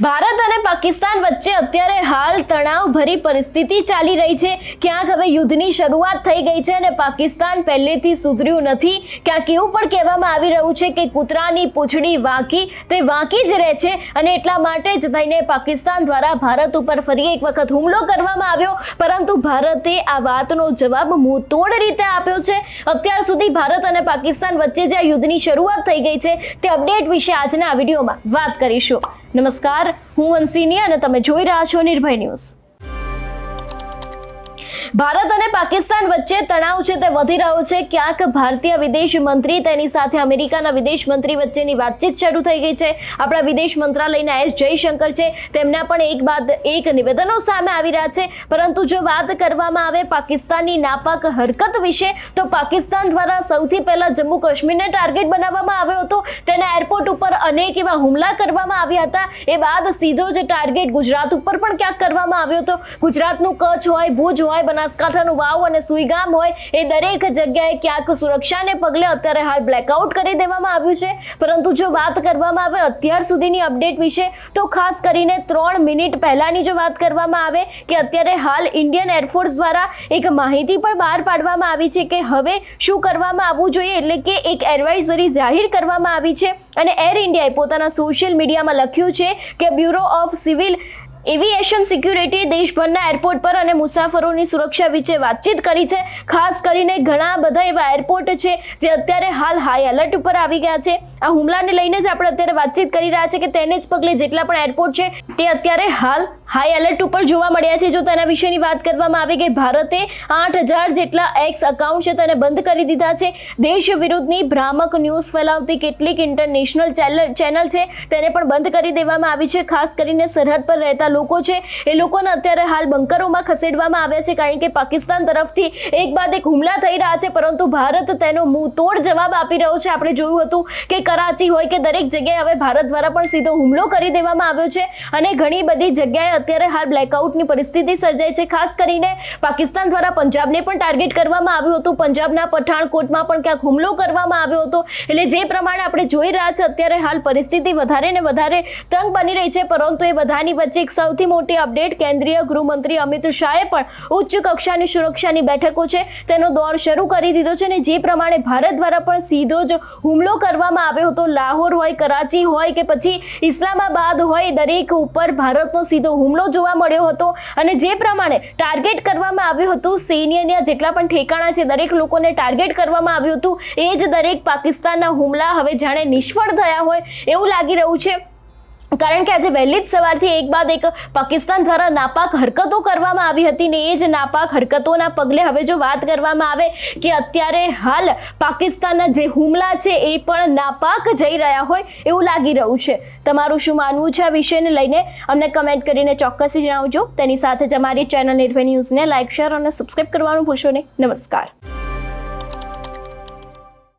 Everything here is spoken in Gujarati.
ભારત અને પાકિસ્તાન વચ્ચે અત્યારે હાલ તણાવ ભરી પરિસ્થિતિ ચાલી રહી છે। ક્યાંક હવે યુદ્ધની શરૂઆત થઈ ગઈ છે અને પાકિસ્તાન પહેલેથી સુધર્યું નથી। ક્યાંક એવું પણ કહેવામાં આવી રહ્યું છે કે કૂતરાની પૂંછડી વાંકી તે વાંકી જ રહે છે અને એટલા માટે જ થઈને પાકિસ્તાન દ્વારા ભારત ઉપર ફરી એક વખત હુમલો કરવામાં આવ્યો, પરંતુ ભારતે આ વાતનો જવાબ મુંહતોડ રીતે આપ્યો છે। અત્યાર સુધી ભારત અને પાકિસ્તાન વચ્ચે જે યુદ્ધની શરૂઆત થઈ ગઈ છે તે અપડેટ વિશે આજના આ વિડીયોમાં વાત કરીશું। નમસ્કાર, હું અંશિની અને તમે જોઈ રહ્યા છો નિર્ભય ન્યૂઝ। ભારત અને પાકિસ્તાન વચ્ચે તણાવ છે તે વધી રહ્યો છે। ક્યાંક ભારતીય વિદેશ મંત્રી તેની સાથે અમેરિકાના વિદેશ મંત્રી વચ્ચેની વાતચીત શરૂ થઈ ગઈ છે। આપણા વિદેશ મંત્રાલયના એસ જયશંકર છે, તેમના પણ એક બાદ એક નિવેદનો સામે આવી રહ્યા છે। પરંતુ જો વાત કરવામાં આવે પાકિસ્તાનની નાપાક હરકત વિશે, તો પાકિસ્તાન દ્વારા સૌથી પહેલા જમ્મુ કાશ્મીરને ટાર્ગેટ બનાવવામાં આવ્યો હતો। તેના એરપોર્ટ ઉપર અનેક એવા હુમલા કરવામાં આવ્યા હતા। એ બાદ સીધો જ ટાર્ગેટ ગુજરાત ઉપર પણ ક્યાંક કરવામાં આવ્યો હતો। ગુજરાતનું કચ્છ હોય, ભુજ હોય, બનાસકાંઠાનું વાવ અને સુઈગામ હોય, એ દરેક જગ્યાએ ક્યાંક સુરક્ષાને પગલે અત્યારે હાલ બ્લેકઆઉટ કરી દેવામાં આવ્યું છે। પરંતુ જો વાત કરવામાં આવે અત્યાર સુધીની અપડેટ વિશે, તો ખાસ કરીને 3 મિનિટ પહેલાની જો વાત કરવામાં આવે કે અત્યારે હાલ ઇન્ડિયન એરફોર્સ દ્વારા એક માહિતી પણ બહાર પાડવામાં આવી છે કે હવે શું કરવામાં આવવું જોઈએ, એટલે કે એક એડવાઇઝરી જાહેર કરવામાં આવી છે અને એર ઇન્ડિયાએ પોતાના સોશિયલ મીડિયામાં લખ્યું છે કે bureau of civil aviation security દેશભરના એરપોર્ટ પર અને મુસાફરોની સુરક્ષા વિશે વાતચીત કરી છે। ખાસ કરીને ઘણા બધા એવા એરપોર્ટ છે જે અત્યારે હાલ હાઈ એલર્ટ ઉપર આવી ગયા છે। આ હુમલાને લઈને જ આપણે અત્યારે વાતચીત કરી રહ્યા છે કે તેને જ પગલે જેટલા પણ એરપોર્ટ છે તે અત્યારે હાલ હાઈ એલર્ટ ઉપર જોવા મળ્યા છે। જો તેના વિશેની વાત કરવામાં આવે કે ભારતે 8000 જેટલા એક્સ એકાઉન્ટ છે તેને બંધ કરી દીધા છે। દેશ વિરુદ્ધની ભ્રામક ન્યૂઝ ફેલાવતી કેટલીક ઇન્ટરનેશનલ ચેનલ છે તેને પણ બંધ કરી દેવામાં આવી છે। ખાસ કરીને સરહદ પર રહેતા લોકો છે એ લોકોને અત્યારે હાલ બંકરોમાં ખસેડવામાં આવ્યા છે, કારણ કે પાકિસ્તાન તરફથી એક બાદ એક હુમલા થઈ રહ્યા છે, પરંતુ ભારત તેનો મુંહતોડ જવાબ આપી રહ્યો છે। આપણે જોયું હતું કે કરાચી હોય કે દરેક જગ્યાએ હવે ભારત દ્વારા પણ સીધો હુમલો કરી દેવામાં આવ્યો છે અને ઘણી બધી જગ્યાએ અત્યારે હાલ બ્લેકઆઉટની પરિસ્થિતિ સર્જાઈ છે। ખાસ કરીને પાકિસ્તાન દ્વારા પંજાબને પણ ટાર્ગેટ કરવામાં આવ્યું હતું। પંજાબના પઠાણકોટમાં પણ ક્યાંક હુમલો કરવામાં આવ્યો હતો। એટલે જે પ્રમાણે આપણે જોઈ રહ્યા છે અત્યારે હાલ પરિસ્થિતિ વધારે ને વધારે તંગ બની રહી છે। પરંતુ એ બધાની વચ્ચે એક સૌથી મોટી અપડેટ, કેન્દ્રીય ગૃહમંત્રી અમિત શાહે પણ ઉચ્ચ કક્ષાની સુરક્ષાની બેઠકો છે તેનો દોર શરૂ કરી દીધો છે અને જે પ્રમાણે ભારત દ્વારા પણ સીધો જ હુમલો કરવામાં આવ્યો હતો। લાહોર હોય, કરાચી હોય કે પછી ઇસ્લામાબાદ હોય, દરેક ઉપર ભારતનો સીધો હુમલો જોવા મળ્યો હતો અને જે પ્રમાણે ટાર્ગેટ કરવામાં આવ્યું હતું સૈન્યના જેટલા પણ ઠેકાણા છે દરેક લોકોને ટાર્ગેટ કરવામાં આવ્યું હતું। એ જ દરેક પાકિસ્તાનના હુમલા હવે જાણે નિષ્ફળ થયા હોય એવું લાગી રહ્યું છે, કારણ કે આજે વહેલી જ સવારથી એક બાદ એક પાકિસ્તાન દ્વારા નાપાક હરકતો કરવામાં આવી હતી ને એ જ નાપાક હરકતોના પગલે હવે જો વાત કરવામાં આવે કે અત્યારે હાલ પાકિસ્તાનના જે હુમલા છે એ પણ નાપાક જઈ રહ્યા હોય એવું લાગી રહ્યું છે। તમારું શું માનવું છે આ વિષયને લઈને અમને કમેન્ટ કરીને ચોક્કસથી જણાવજો। તેની સાથે જ અમારી ચેનલ નિર્ભય ન્યૂઝને લાઇક, શેર અને સબસ્ક્રાઇબ કરવાનું ભૂલશો નહીં। નમસ્કાર।